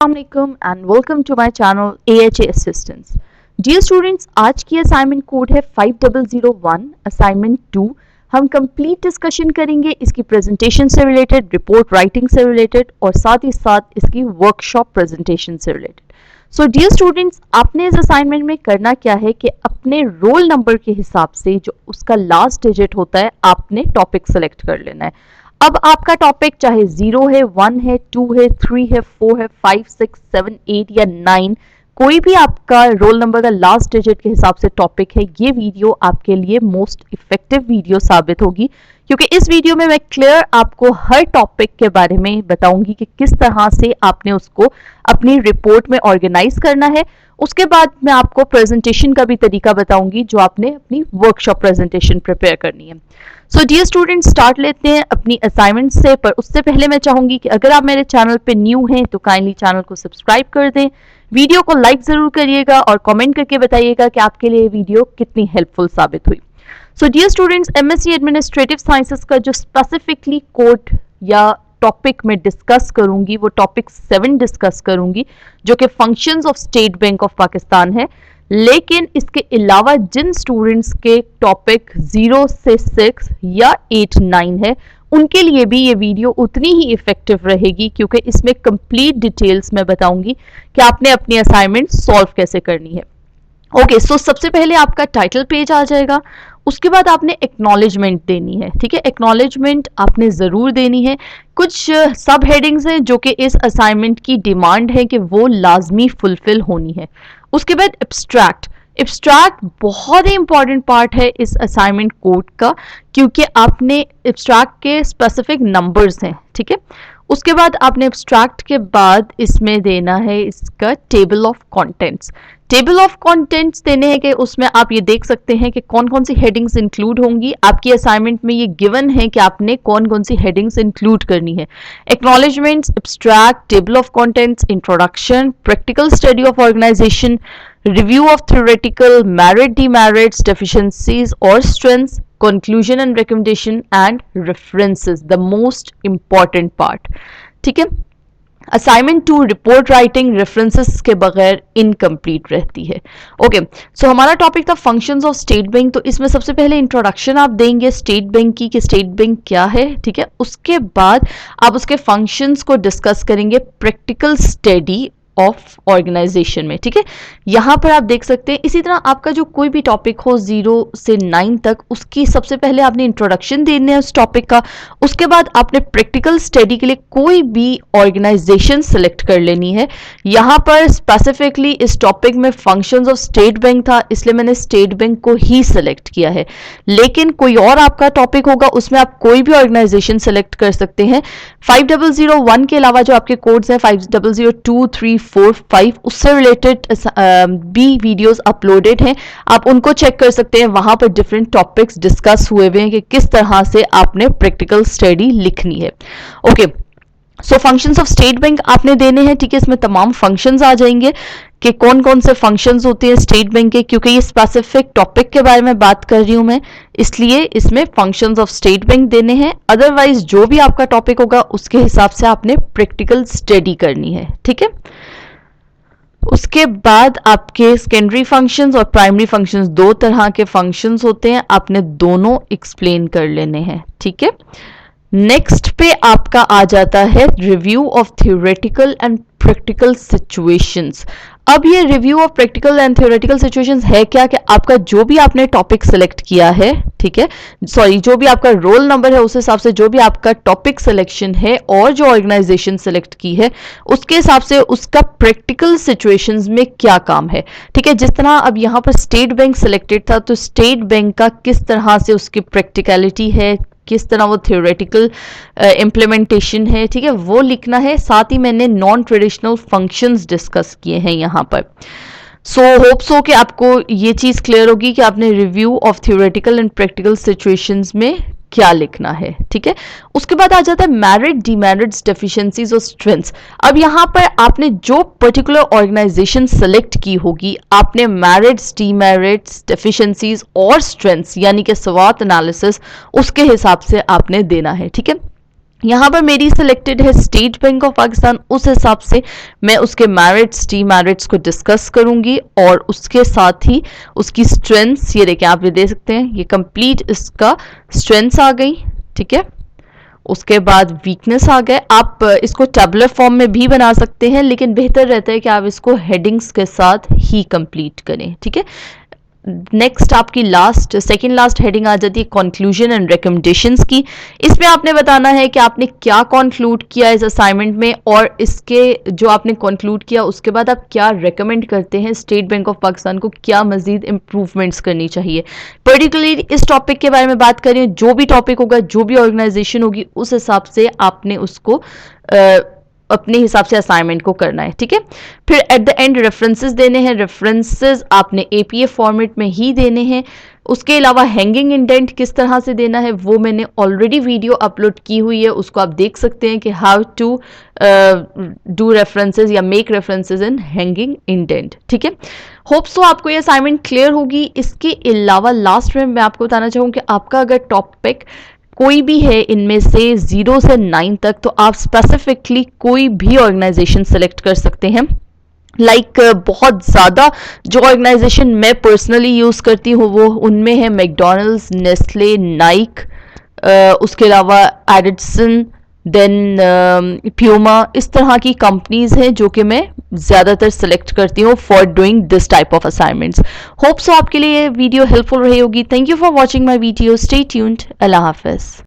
Assalamualaikum and welcome to my channel AHA Assistance. Dear students, आज की assignment code है 5001 assignment 2। हम complete discussion करेंगे इसकी प्रेजेंटेशन से रिलेटेड, रिपोर्ट राइटिंग से रिलेटेड और साथ ही साथ इसकी वर्कशॉप प्रेजेंटेशन से रिलेटेड। सो डियर स्टूडेंट्स, आपने इस असाइनमेंट में करना क्या है कि अपने रोल नंबर के हिसाब से जो उसका लास्ट डिजिट होता है आपने टॉपिक सेलेक्ट कर लेना है। अब आपका टॉपिक चाहे 0 है, 1 है, 2 है, 3 है, 4 है, 5, 6, 7, 8 या 9, कोई भी आपका रोल नंबर का लास्ट डिजिट के हिसाब से टॉपिक है, ये वीडियो आपके लिए मोस्ट इफेक्टिव वीडियो साबित होगी क्योंकि इस वीडियो में मैं क्लियर आपको हर टॉपिक के बारे में बताऊंगी कि किस तरह से आपने उसको अपनी रिपोर्ट में ऑर्गेनाइज करना है। उसके बाद मैं आपको प्रेजेंटेशन का भी तरीका बताऊंगी जो आपने अपनी वर्कशॉप प्रेजेंटेशन प्रिपेयर करनी है। सो डियर स्टूडेंट, स्टार्ट लेते हैं अपनी असाइनमेंट से, पर उससे पहले मैं चाहूंगी कि अगर आप मेरे चैनल पे न्यू हैं तो काइंडली चैनल को सब्सक्राइब कर दें, वीडियो को लाइक जरूर करिएगा और कमेंट करके बताइएगा कि आपके लिए वीडियो कितनी हेल्पफुल साबित हुई। So dear students, MSc administrative sciences का जो स्पेसिफिकली कोड या टॉपिक में डिस्कस करूंगी वो टॉपिक 7 डिस्कस करूंगी जो कि functions of State Bank of Pakistan है। लेकिन इसके अलावा जिन स्टूडेंट्स के टॉपिक 0 से 6 या 8, 9 है उनके लिए भी ये वीडियो उतनी ही इफेक्टिव रहेगी क्योंकि इसमें कंप्लीट डिटेल्स मैं बताऊंगी कि आपने अपनी असाइनमेंट सॉल्व कैसे करनी है। ओके, सो सबसे पहले आपका टाइटल पेज आ जाएगा, उसके बाद आपने एक्नॉलेजमेंट देनी है। ठीक है, एक्नॉलेजमेंट आपने ज़रूर देनी है। कुछ सब हेडिंग्स हैं जो कि इस असाइनमेंट की डिमांड है कि वो लाजमी फुलफिल होनी है। उसके बाद एब्स्ट्रैक्ट बहुत ही इंपॉर्टेंट पार्ट है इस असाइनमेंट कोड का क्योंकि आपने एब्स्ट्रैक्ट के स्पेसिफिक नंबर्स हैं। ठीक है, उसके बाद आपने एब्स्ट्रैक्ट के बाद इसमें देना है इसका table of contents. Table of contents देने हैं कि उसमें आप ये देख सकते हैं कि कौन कौन सी हेडिंग्स इंक्लूड होंगी। आपकी असाइनमेंट में ये गिवन है कि आपने कौन कौन सी हेडिंग्स इंक्लूड करनी है। Acknowledgements, abstract, table of contents, introduction, practical study of organisation, review of theoretical, merit, demerits, deficiencies और strengths, conclusion and recommendation and references, the most important part। ठीक है, असाइनमेंट 2 रिपोर्ट राइटिंग रेफरेंसेस के बगैर incomplete रहती है। Okay, सो हमारा topic था functions of State bank. तो इसमें सबसे पहले इंट्रोडक्शन आप देंगे स्टेट बैंक की कि स्टेट बैंक क्या है। ठीक है, उसके बाद आप उसके फंक्शंस को डिस्कस करेंगे प्रैक्टिकल स्टडी ऑफ ऑर्गेनाइजेशन में। ठीक है, यहां पर आप देख सकते हैं इसी तरह आपका जो कोई भी टॉपिक हो 0 से 9 तक, उसकी सबसे पहले आपने इंट्रोडक्शन देनी है उस टॉपिक का। उसके बाद आपने प्रैक्टिकल स्टडी के लिए कोई भी ऑर्गेनाइजेशन सेलेक्ट कर लेनी है। यहां पर स्पेसिफिकली इस टॉपिक में फंक्शंस ऑफ स्टेट बैंक था इसलिए मैंने स्टेट बैंक को ही सेलेक्ट किया है। लेकिन कोई और आपका टॉपिक होगा उसमें आप कोई भी ऑर्गेनाइजेशन सेलेक्ट कर सकते हैं। 5001 के अलावा जो आपके कोड्स हैं 5002, 3, 4, 5 उससे रिलेटेड भी वीडियोस अपलोडेड हैं, आप उनको चेक कर सकते हैं। वहां पर डिफरेंट टॉपिक्स डिस्कस हुए हुए हैं कि किस तरह से आपने प्रैक्टिकल स्टडी लिखनी है। Okay, so functions of State bank आपने देने हैं। ठीक है, इसमें तमाम फंक्शंस आ जाएंगे कि कौन कौन से फंक्शंस होते हैं स्टेट बैंक के, क्योंकि ये स्पेसिफिक टॉपिक के बारे में बात कर रही हूं मैं, इसलिए इसमें फंक्शंस ऑफ स्टेट बैंक देने हैं। अदरवाइज जो भी आपका टॉपिक होगा उसके हिसाब से आपने प्रैक्टिकल स्टडी करनी है। ठीक है, उसके बाद आपके सेकेंडरी फंक्शंस और प्राइमरी फंक्शंस, दो तरह के फंक्शंस होते हैं, आपने दोनों एक्सप्लेन कर लेने हैं। ठीक है, नेक्स्ट पे आपका आ जाता है review of theoretical and practical situations. अब ये review of practical and theoretical situations है क्या कि आपका जो भी आपने टॉपिक सेलेक्ट किया है, ठीक है, सॉरी जो भी आपका रोल नंबर है उस हिसाब से जो भी आपका टॉपिक सिलेक्शन है और जो ऑर्गेनाइजेशन सेलेक्ट की है उसके हिसाब से उसका प्रैक्टिकल सिचुएशंस में क्या काम है। ठीक है, जिस तरह अब यहाँ पर स्टेट बैंक सिलेक्टेड था तो स्टेट बैंक का किस तरह से उसकी प्रैक्टिकलिटी है, किस तरह वो थ्योरेटिकल इम्प्लीमेंटेशन है, ठीक है, वो लिखना है। साथ ही मैंने नॉन ट्रेडिशनल फंक्शंस डिस्कस किए हैं यहाँ पर। सो होप सो कि आपको ये चीज़ क्लियर होगी कि आपने review of theoretical and practical situations में क्या लिखना है। ठीक है, उसके बाद आ जाता है मेरिट, डिमेरिट्स, डेफिशिएंसीज और स्ट्रेंथ्स। अब यहाँ पर आपने जो पर्टिकुलर ऑर्गेनाइजेशन सेलेक्ट की होगी आपने मेरिट्स, डिमेरिट्स, डेफिशिएंसीज और स्ट्रेंथ्स यानी कि स्वॉट एनालिसिस उसके हिसाब से आपने देना है। ठीक है, यहाँ पर मेरी सिलेक्टेड है स्टेट बैंक ऑफ पाकिस्तान। उस हिसाब से मैं उसके मेरिट्स डीमेरिट्स को डिस्कस करूंगी और उसके साथ ही उसकी स्ट्रेंथ्स, ये देखिए आप ये दे सकते हैं, ये कंप्लीट इसका स्ट्रेंथ्स आ गई, ठीक है। उसके बाद वीकनेस आ गए। आप इसको टेबुलर फॉर्म में भी बना सकते हैं, लेकिन बेहतर रहता है कि आप इसको हेडिंग्स के साथ ही कंप्लीट करें, ठीक है। नेक्स्ट आपकी लास्ट सेकंड लास्ट हेडिंग आ जाती है कंक्लूजन एंड रिकमेंडेशंस की। इसमें आपने बताना है कि आपने क्या कंक्लूड किया इस असाइनमेंट में, और इसके जो आपने कंक्लूड किया उसके बाद आप क्या रेकमेंड करते हैं स्टेट बैंक ऑफ पाकिस्तान को, क्या मजीद इंप्रूवमेंट्स करनी चाहिए। पर्टिकुलरली इस टॉपिक के बारे में बात करें, जो भी टॉपिक होगा, जो भी ऑर्गेनाइजेशन होगी, उस हिसाब से आपने उसको अपने हिसाब से असाइनमेंट को करना है, ठीक है। फिर एट द एंड रेफरेंसेस देने हैं। रेफरेंसेस आपने एपीए फॉर्मेट में ही देने हैं। उसके अलावा हैंगिंग इंडेंट किस तरह से देना है वो मैंने ऑलरेडी वीडियो अपलोड की हुई है, उसको आप देख सकते हैं कि हाउ टू डू रेफरेंसेस या make references in hanging indent, ठीक है। होप सो आपको ये असाइनमेंट क्लियर होगी। इसके अलावा लास्ट में मैं आपको बताना चाहूँ कि आपका अगर टॉपिक कोई भी है इनमें से 0 से 9 तक, तो आप स्पेसिफिकली कोई भी ऑर्गेनाइजेशन सेलेक्ट कर सकते हैं। बहुत ज़्यादा जो ऑर्गेनाइजेशन मैं पर्सनली यूज़ करती हूँ वो उनमें है मैकडोनल्ड्स, नेस्ले, नाइक, उसके अलावा एडिसन, देन प्यूमा। इस तरह की कंपनीज हैं जो कि मैं ज़्यादातर सेलेक्ट करती हूँ for doing this type of assignments. Hope so आपके लिए ये वीडियो हेल्पफुल रही होगी। Thank you for watching my video. Stay tuned. अल्लाह हाफिज़।